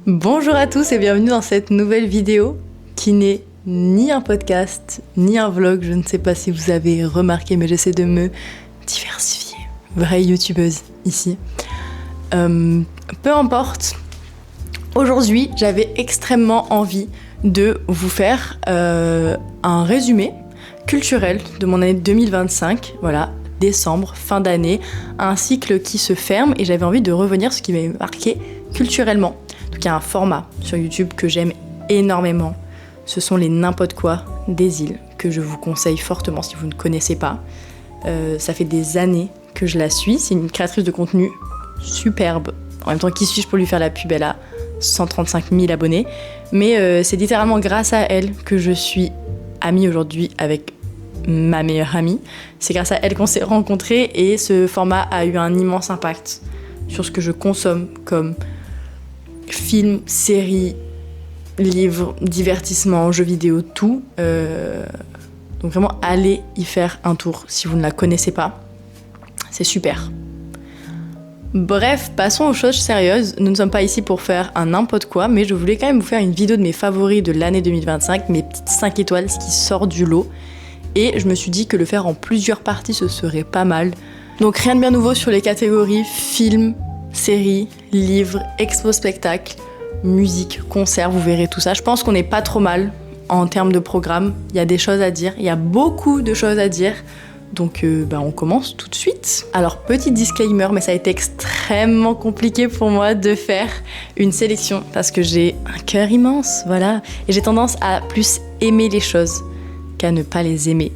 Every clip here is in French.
Bonjour à tous et bienvenue dans cette nouvelle vidéo qui n'est ni un podcast, ni un vlog. Je ne sais pas si vous avez remarqué, mais j'essaie de me diversifier. Vraie youtubeuse ici. Peu importe. Aujourd'hui, j'avais extrêmement envie de vous faire un résumé culturel de mon année 2025. Voilà, décembre, fin d'année, un cycle qui se ferme et j'avais envie de revenir sur ce qui m'avait marqué culturellement. Donc il y a un format sur YouTube que j'aime énormément. Ce sont les n'importe quoi des îles que je vous conseille fortement si vous ne connaissez pas. Ça fait des années que je la suis. C'est une créatrice de contenu superbe. En même temps, qui suis-je pour lui faire la pub? Elle a 135 000 abonnés. Mais c'est littéralement grâce à elle que je suis amie aujourd'hui avec ma meilleure amie. C'est grâce à elle qu'on s'est rencontrés et ce format a eu un immense impact sur ce que je consomme comme films, séries, livres, divertissements, jeux vidéo, tout. Donc vraiment, allez y faire un tour si vous ne la connaissez pas. C'est super. Bref, passons aux choses sérieuses. Nous ne sommes pas ici pour faire un n'importe quoi, mais je voulais quand même vous faire une vidéo de mes favoris de l'année 2025, mes petites 5 étoiles, ce qui sort du lot. Et je me suis dit que le faire en plusieurs parties, ce serait pas mal. Donc rien de bien nouveau sur les catégories films, séries, livres, expo spectacles, musique, concerts, vous verrez tout ça. Je pense qu'on n'est pas trop mal en termes de programme. Il y a des choses à dire, il y a beaucoup de choses à dire. Donc on commence tout de suite. Alors petit disclaimer, mais ça a été extrêmement compliqué pour moi de faire une sélection parce que j'ai un cœur immense, voilà. Et j'ai tendance à plus aimer les choses qu'à ne pas les aimer.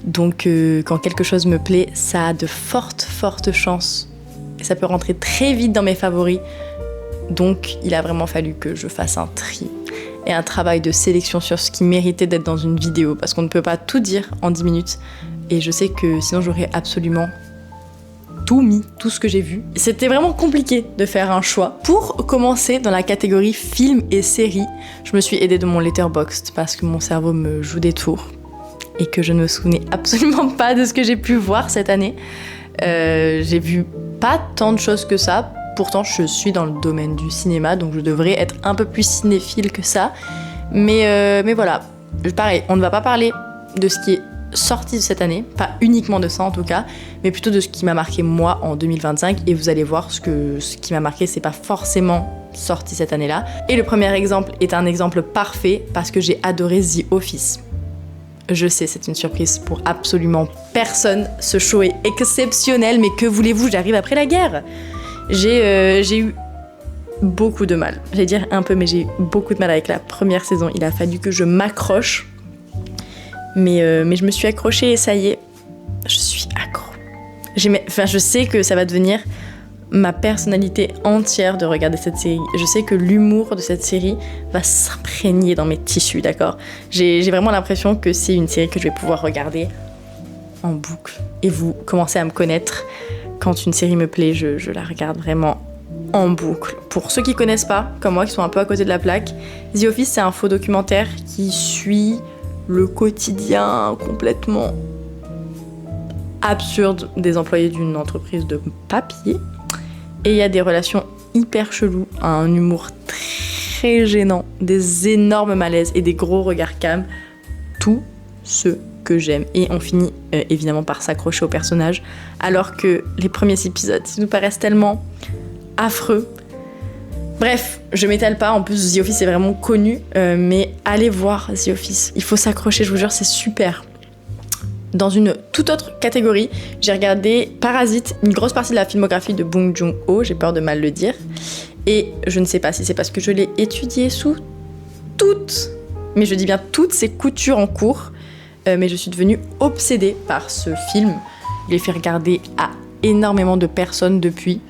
Donc quand quelque chose me plaît, ça a de fortes chances. Et ça peut rentrer très vite dans mes favoris. Donc il a vraiment fallu que je fasse un tri et un travail de sélection sur ce qui méritait d'être dans une vidéo. Parce qu'on ne peut pas tout dire en 10 minutes. Et je sais que sinon j'aurais absolument tout mis, tout ce que j'ai vu. C'était vraiment compliqué de faire un choix. Pour commencer dans la catégorie films et séries, je me suis aidée de mon Letterboxd parce que mon cerveau me joue des tours et que je ne me souvenais absolument pas de ce que j'ai pu voir cette année. J'ai vu pas tant de choses que ça. Pourtant, je suis dans le domaine du cinéma, donc je devrais être un peu plus cinéphile que ça. Mais voilà, pareil, on ne va pas parler de ce qui est sorti de cette année, pas uniquement de ça en tout cas, mais plutôt de ce qui m'a marqué moi en 2025. Et vous allez voir ce qui m'a marqué, c'est pas forcément sorti cette année-là. Et le premier exemple est un exemple parfait parce que j'ai adoré The Office. Je sais, c'est une surprise pour absolument personne. Ce show est exceptionnel, mais que voulez-vous, j'arrive après la guerre. J'ai eu beaucoup de mal. J'allais dire un peu, mais j'ai eu beaucoup de mal avec la première saison. Il a fallu que je m'accroche. Mais je me suis accrochée et ça y est, je suis accro. Je sais que ça va devenir ma personnalité entière de regarder cette série. Je sais que l'humour de cette série va s'imprégner dans mes tissus, d'accord ? J'ai vraiment l'impression que c'est une série que je vais pouvoir regarder en boucle. Et vous commencez à me connaître. Quand une série me plaît, je la regarde vraiment en boucle. Pour ceux qui connaissent pas, comme moi, qui sont un peu à côté de la plaque, The Office, c'est un faux documentaire qui suit le quotidien complètement absurde des employés d'une entreprise de papier. Et il y a des relations hyper cheloues, un humour très gênant, des énormes malaises et des gros regards cam. Tout ce que j'aime. Et on finit évidemment par s'accrocher au personnage, alors que les premiers épisodes nous paraissent tellement affreux. Bref, je m'étale pas, en plus The Office est vraiment connu, mais allez voir The Office, il faut s'accrocher, je vous jure, c'est super. Dans une toute autre catégorie, j'ai regardé Parasite, une grosse partie de la filmographie de Bong Joon-ho, j'ai peur de mal le dire, et je ne sais pas si c'est parce que je l'ai étudié sous toutes, mais je dis bien toutes ces coutures en cours, mais je suis devenue obsédée par ce film. Je l'ai fait regarder à énormément de personnes depuis.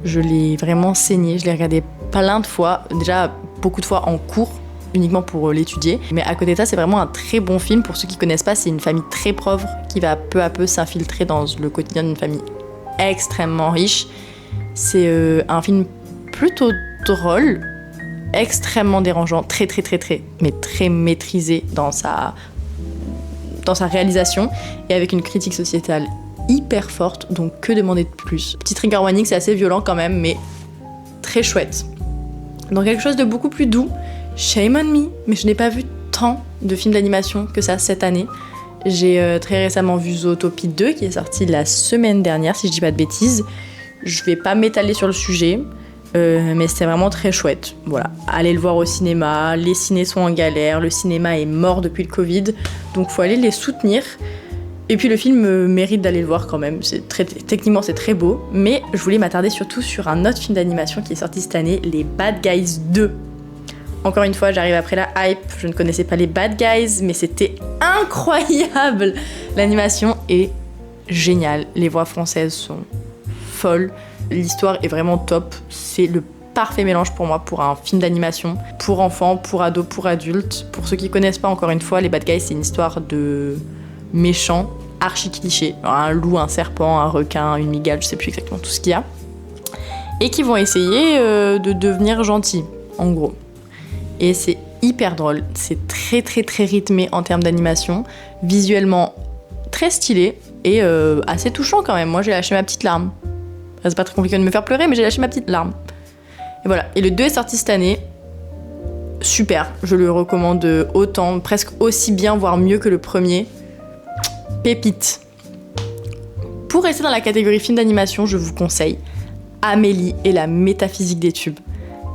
Je l'ai vraiment saigné, je l'ai regardé plein de fois, déjà beaucoup de fois en cours, uniquement pour l'étudier. Mais à côté de ça, c'est vraiment un très bon film. Pour ceux qui connaissent pas, c'est une famille très pauvre qui va peu à peu s'infiltrer dans le quotidien d'une famille extrêmement riche. C'est un film plutôt drôle, extrêmement dérangeant, très maîtrisé dans sa réalisation et avec une critique sociétale hyper forte, donc que demander de plus. Petit trigger warning, c'est assez violent quand même, mais très chouette. dans quelque chose de beaucoup plus doux. Shame on me, mais je n'ai pas vu tant de films d'animation que ça cette année. J'ai très récemment vu Zootopie 2 qui est sorti la semaine dernière, si je dis pas de bêtises. Je vais pas m'étaler sur le sujet, mais c'était vraiment très chouette. Voilà, allez le voir au cinéma, les cinés sont en galère, le cinéma est mort depuis le Covid, donc faut aller les soutenir. Et puis le film mérite d'aller le voir quand même, techniquement c'est très beau, mais je voulais m'attarder surtout sur un autre film d'animation qui est sorti cette année, les Bad Guys 2. Encore une fois, j'arrive après la hype, je ne connaissais pas les Bad Guys, mais c'était incroyable. L'animation est géniale, les voix françaises sont folles, l'histoire est vraiment top, c'est le parfait mélange pour moi pour un film d'animation, pour enfants, pour ados, pour adultes. Pour ceux qui connaissent pas, encore une fois, les Bad Guys, c'est une histoire de méchants, archi cliché, un loup, un serpent, un requin, une mygale, je sais plus exactement tout ce qu'il y a, et qui vont essayer de devenir gentils, en gros. Et c'est hyper drôle, c'est très très très rythmé en termes d'animation, visuellement très stylé et assez touchant quand même. Moi j'ai lâché ma petite larme. Enfin, c'est pas très compliqué de me faire pleurer, mais j'ai lâché ma petite larme. Et voilà, et le 2 est sorti cette année, super, je le recommande autant, presque aussi bien, voire mieux que le premier. Pépite. Pour rester dans la catégorie film d'animation, je vous conseille Amélie et la métaphysique des tubes.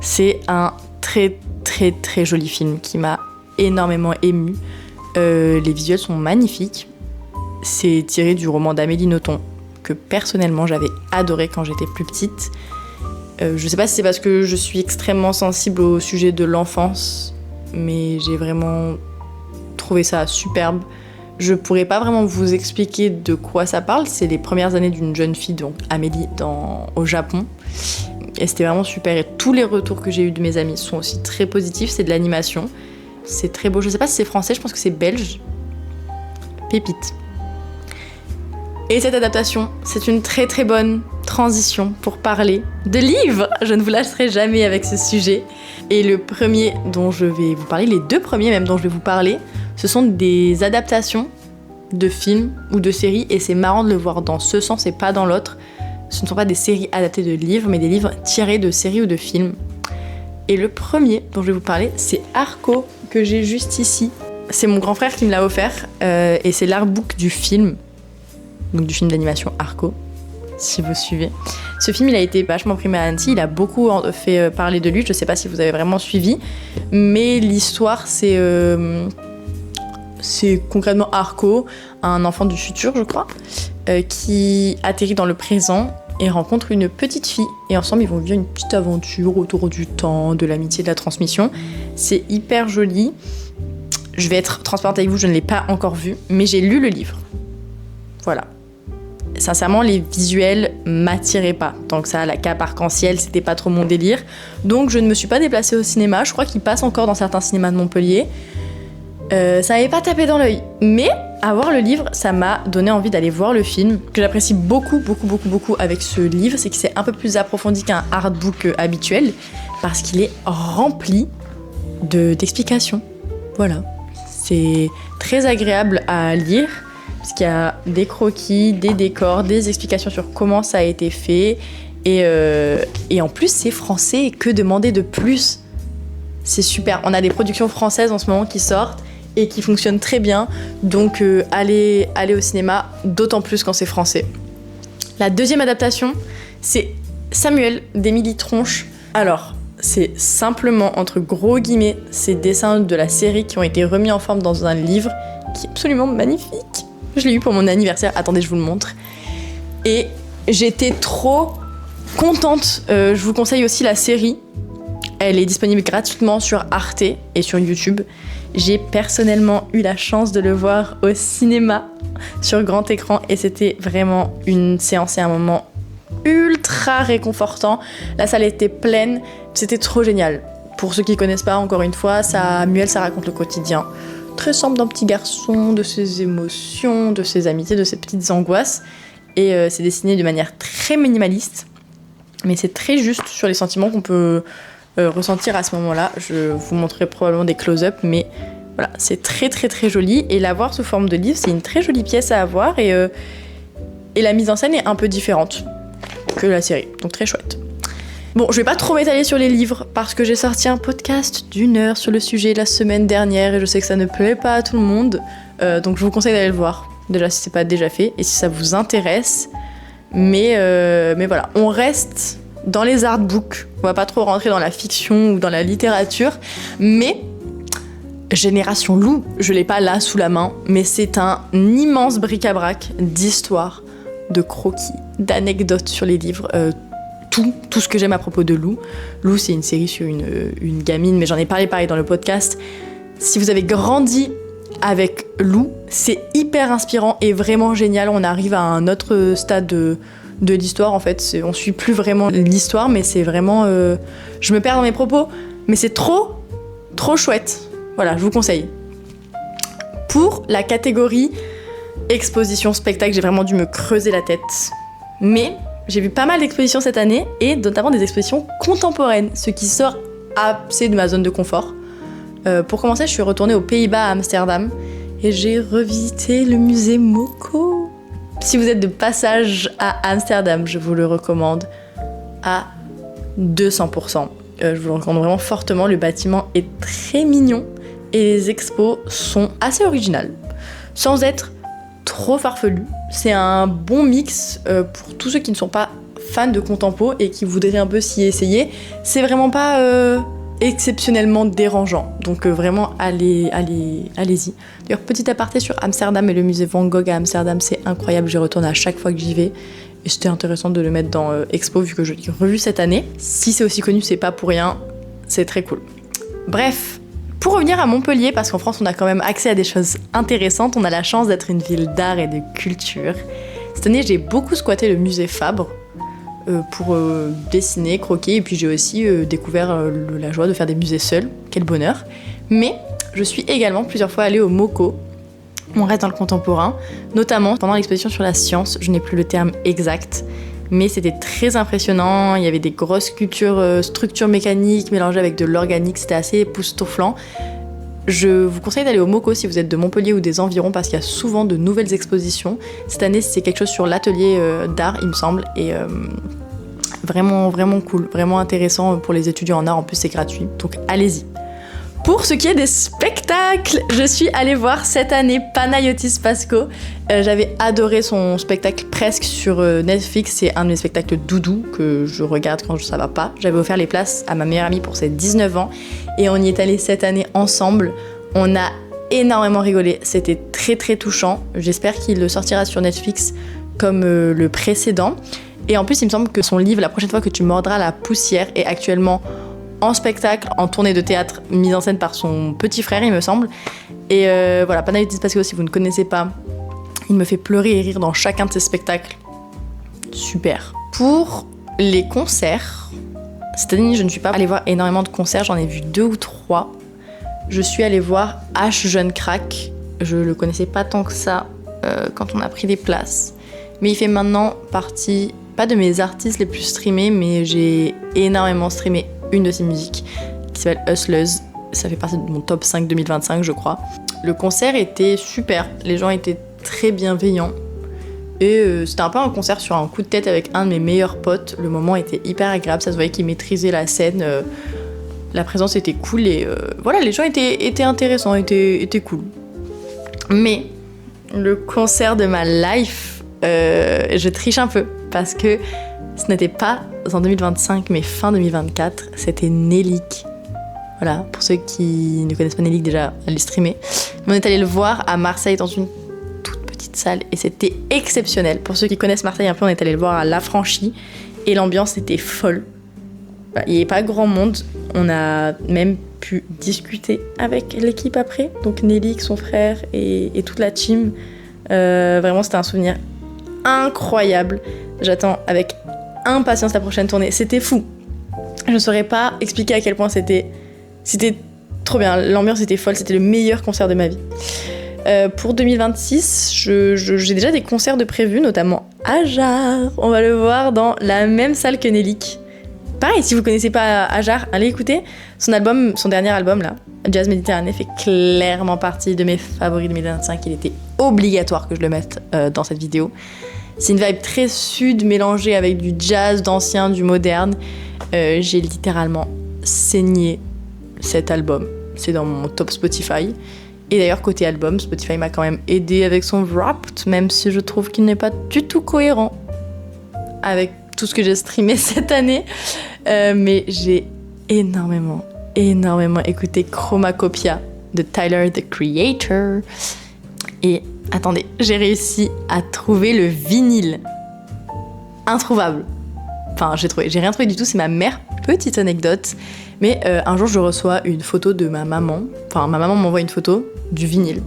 C'est un très très très joli film qui m'a énormément émue. Les visuels sont magnifiques. C'est tiré du roman d'Amélie Nothomb que personnellement j'avais adoré quand j'étais plus petite. Je sais pas si c'est parce que je suis extrêmement sensible au sujet de l'enfance, mais j'ai vraiment trouvé ça superbe. Je pourrais pas vraiment vous expliquer de quoi ça parle, c'est les premières années d'une jeune fille, donc Amélie, au Japon. Et c'était vraiment super, et tous les retours que j'ai eus de mes amis sont aussi très positifs, c'est de l'animation. C'est très beau, je sais pas si c'est français, je pense que c'est belge. Pépite. Et cette adaptation, c'est une très très bonne transition pour parler de livres. Je ne vous lâcherai jamais avec ce sujet. Et le premier dont je vais vous parler, les deux premiers même dont je vais vous parler, ce sont des adaptations de films ou de séries, et c'est marrant de le voir dans ce sens et pas dans l'autre. Ce ne sont pas des séries adaptées de livres, mais des livres tirés de séries ou de films. Et le premier dont je vais vous parler, c'est Arco, que j'ai juste ici. C'est mon grand frère qui me l'a offert, et c'est l'artbook du film, donc du film d'animation Arco, si vous suivez. Ce film, il a été vachement primé à Annecy, il a beaucoup fait parler de lui, je sais pas si vous avez vraiment suivi, mais l'histoire, c'est concrètement Arco, un enfant du futur, je crois, qui atterrit dans le présent et rencontre une petite fille. Et ensemble, ils vont vivre une petite aventure autour du temps, de l'amitié, de la transmission. C'est hyper joli. Je vais être transparente avec vous, je ne l'ai pas encore vu, mais j'ai lu le livre. Voilà. Sincèrement, les visuels m'attiraient pas. Tant que ça, la cape arc-en-ciel, c'était pas trop mon délire. Donc, je ne me suis pas déplacée au cinéma. Je crois qu'il passe encore dans certains cinémas de Montpellier. Ça m'avait pas tapé dans l'œil. Mais, à voir le livre, ça m'a donné envie d'aller voir le film. Ce que j'apprécie beaucoup avec ce livre, c'est que c'est un peu plus approfondi qu'un artbook habituel, parce qu'il est rempli d'explications. Voilà. C'est très agréable à lire, parce qu'il y a des croquis, des décors, des explications sur comment ça a été fait. Et en plus, c'est français, que demander de plus ? C'est super. On a des productions françaises en ce moment qui sortent et qui fonctionnent très bien. Donc, allez au cinéma, d'autant plus quand c'est français. La deuxième adaptation, c'est Samuel d'Émilie Tronche. Alors, c'est simplement, entre gros guillemets, ces dessins de la série qui ont été remis en forme dans un livre qui est absolument magnifique. Je l'ai eu pour mon anniversaire. Attendez, je vous le montre. Et j'étais trop contente. Je vous conseille aussi la série. Elle est disponible gratuitement sur Arte et sur YouTube. J'ai personnellement eu la chance de le voir au cinéma sur grand écran et c'était vraiment une séance et un moment ultra réconfortant. La salle était pleine, c'était trop génial. Pour ceux qui ne connaissent pas, encore une fois, Samuel, ça raconte le quotidien très simple d'un petit garçon, de ses émotions, de ses amitiés, de ses petites angoisses. Et c'est dessiné de manière très minimaliste, mais c'est très juste sur les sentiments qu'on peut ressentir à ce moment-là. Je vous montrerai probablement des close-up, mais voilà, c'est très très très joli. Et l'avoir sous forme de livre, c'est une très jolie pièce à avoir, et la mise en scène est un peu différente que la série, donc très chouette. Bon, je vais pas trop m'étaler sur les livres parce que j'ai sorti un podcast d'1 heure sur le sujet la semaine dernière et je sais que ça ne plaît pas à tout le monde. Donc je vous conseille d'aller le voir, déjà si c'est pas déjà fait et si ça vous intéresse. Mais voilà, on reste dans les artbooks. On va pas trop rentrer dans la fiction ou dans la littérature. Mais Génération Loup, je l'ai pas là sous la main, mais c'est un immense bric-à-brac d'histoires, de croquis, d'anecdotes sur les livres. Tout ce que j'aime à propos de Lou. Lou, c'est une série sur une gamine, mais j'en ai parlé pareil dans le podcast. Si vous avez grandi avec Lou, c'est hyper inspirant et vraiment génial. On arrive à un autre stade de l'histoire, en fait. On suit plus vraiment l'histoire, mais c'est vraiment... je me perds dans mes propos, mais c'est trop chouette. Voilà, je vous conseille. Pour la catégorie exposition spectacle, j'ai vraiment dû me creuser la tête. Mais... j'ai vu pas mal d'expositions cette année, et notamment des expositions contemporaines, ce qui sort assez de ma zone de confort. Pour commencer, je suis retournée aux Pays-Bas à Amsterdam, et j'ai revisité le musée Moko. Si vous êtes de passage à Amsterdam, je vous le recommande à 200%. Je vous le recommande vraiment fortement, le bâtiment est très mignon, et les expos sont assez originales, sans être trop farfelu. C'est un bon mix pour tous ceux qui ne sont pas fans de contempo et qui voudraient un peu s'y essayer. C'est vraiment pas exceptionnellement dérangeant, donc vraiment allez-y. D'ailleurs, petit aparté sur Amsterdam et le musée Van Gogh à Amsterdam, c'est incroyable, j'y retourne à chaque fois que j'y vais et c'était intéressant de le mettre dans Expo vu que je l'ai revu cette année. Si c'est aussi connu, c'est pas pour rien, c'est très cool. Bref, pour revenir à Montpellier, parce qu'en France on a quand même accès à des choses intéressantes, on a la chance d'être une ville d'art et de culture. Cette année j'ai beaucoup squatté le musée Fabre pour dessiner, croquer, et puis j'ai aussi découvert la joie de faire des musées seuls, quel bonheur. Mais je suis également plusieurs fois allée au Moko, on reste dans le contemporain, notamment pendant l'exposition sur la science, je n'ai plus le terme exact, mais c'était très impressionnant, il y avait des grosses structures mécaniques mélangées avec de l'organique, c'était assez époustouflant. Je vous conseille d'aller au Moko si vous êtes de Montpellier ou des environs parce qu'il y a souvent de nouvelles expositions. Cette année, c'est quelque chose sur l'atelier d'art, il me semble, et vraiment, vraiment cool, vraiment intéressant pour les étudiants en art, en plus c'est gratuit, donc allez-y. Pour ce qui est des spectacles, je suis allée voir cette année Panayotis Pasco. J'avais adoré son spectacle presque sur Netflix. C'est un de mes spectacles doudou que je regarde quand ça va pas. J'avais offert les places à ma meilleure amie pour ses 19 ans et on y est allé cette année ensemble. On a énormément rigolé. C'était très très touchant. J'espère qu'il le sortira sur Netflix comme le précédent. Et en plus, il me semble que son livre, La prochaine fois que tu mordras la poussière, est actuellement en spectacle, en tournée de théâtre, mise en scène par son petit frère, il me semble. Et voilà, Panayotis Pasco, si vous ne connaissez pas, il me fait pleurer et rire dans chacun de ses spectacles. Super. Pour les concerts, cette année, je ne suis pas allée voir énormément de concerts, j'en ai vu 2 ou 3. Je suis allée voir H Jeune Crack. Je le connaissais pas tant que ça quand on a pris des places. Mais il fait maintenant partie, pas de mes artistes les plus streamés, mais j'ai énormément streamé une de ses musiques qui s'appelle Hustlers. Ça fait partie de mon top 5 2025, je crois. Le concert était super, les gens étaient très bienveillants et c'était un peu un concert sur un coup de tête avec un de mes meilleurs potes. Le moment était hyper agréable, ça se voyait qu'il maîtrisait la scène, la présence était cool et voilà, les gens étaient intéressants, étaient cool. Mais le concert de ma life, je triche un peu parce que ce n'était pas en 2025, mais fin 2024, c'était Nelik. Voilà, pour ceux qui ne connaissent pas Nelik, déjà, allez streamer. Mais on est allé le voir à Marseille dans une toute petite salle et c'était exceptionnel. Pour ceux qui connaissent Marseille un peu, on est allé le voir à L'Affranchi et l'ambiance était folle. Il n'y avait pas grand monde, on a même pu discuter avec l'équipe après, donc Nelik, son frère et toute la team. Vraiment, c'était un souvenir incroyable. J'attends avec impatience la prochaine tournée. C'était fou. Je ne saurais pas expliquer à quel point c'était trop bien. L'ambiance était folle. C'était le meilleur concert de ma vie. Pour 2026, j'ai déjà des concerts de prévus, notamment Ajar. On va le voir dans la même salle que Nelik. Pareil, si vous connaissez pas Ajar, allez écouter. Son dernier album, là, Jazz Méditerranée, fait clairement partie de mes favoris 2025. Il était obligatoire que je le mette dans cette vidéo. C'est une vibe très sud mélangée avec du jazz, d'ancien, du moderne. J'ai littéralement saigné cet album. C'est dans mon top Spotify. Et d'ailleurs, côté album, Spotify m'a quand même aidé avec son Wrapped, même si je trouve qu'il n'est pas du tout cohérent avec tout ce que j'ai streamé cette année. Mais j'ai énormément écouté Chromacopia de Tyler, the Creator. Et attendez, j'ai réussi à trouver le vinyle. Introuvable. Enfin, j'ai rien trouvé du tout, c'est ma mère. Petite anecdote. Mais un jour, je reçois une photo de ma maman. Enfin, ma maman m'envoie une photo du vinyle.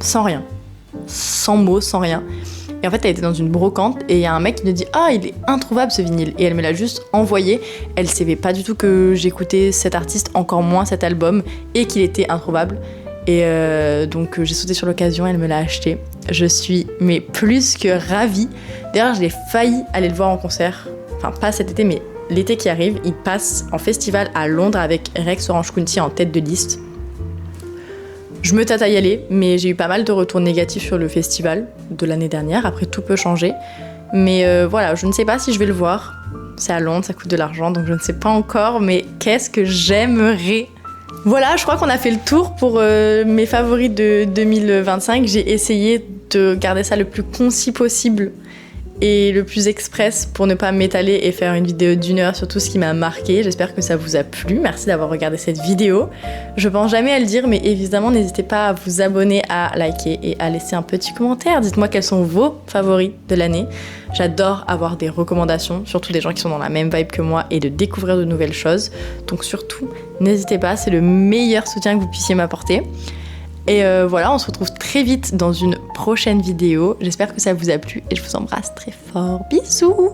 Sans rien. Sans mots, sans rien. Et en fait, elle était dans une brocante et il y a un mec qui me dit « Ah, il est introuvable ce vinyle !» Et elle me l'a juste envoyé. Elle savait pas du tout que j'écoutais cet artiste, encore moins cet album, et qu'il était introuvable. Et donc, j'ai sauté sur l'occasion, elle me l'a acheté. Je suis mais plus que ravie. D'ailleurs, j'ai failli aller le voir en concert. Enfin, pas cet été, mais l'été qui arrive. Il passe en festival à Londres avec Rex Orange County en tête de liste. Je me tâte à y aller, mais j'ai eu pas mal de retours négatifs sur le festival de l'année dernière. Après, tout peut changer. Mais voilà, je ne sais pas si je vais le voir. C'est à Londres, ça coûte de l'argent, donc je ne sais pas encore. Mais qu'est-ce que j'aimerais! Voilà, je crois qu'on a fait le tour pour mes favoris de 2025. J'ai essayé de garder ça le plus concis possible et le plus express pour ne pas m'étaler et faire une vidéo d'1 heure sur tout ce qui m'a marqué. J'espère que ça vous a plu. Merci d'avoir regardé cette vidéo. Je pense jamais à le dire, mais évidemment, n'hésitez pas à vous abonner, à liker et à laisser un petit commentaire. Dites-moi quels sont vos favoris de l'année. J'adore avoir des recommandations, surtout des gens qui sont dans la même vibe que moi et de découvrir de nouvelles choses. Donc surtout, n'hésitez pas, c'est le meilleur soutien que vous puissiez m'apporter. Et voilà, on se retrouve très vite dans une prochaine vidéo. J'espère que ça vous a plu et je vous embrasse très fort. Bisous!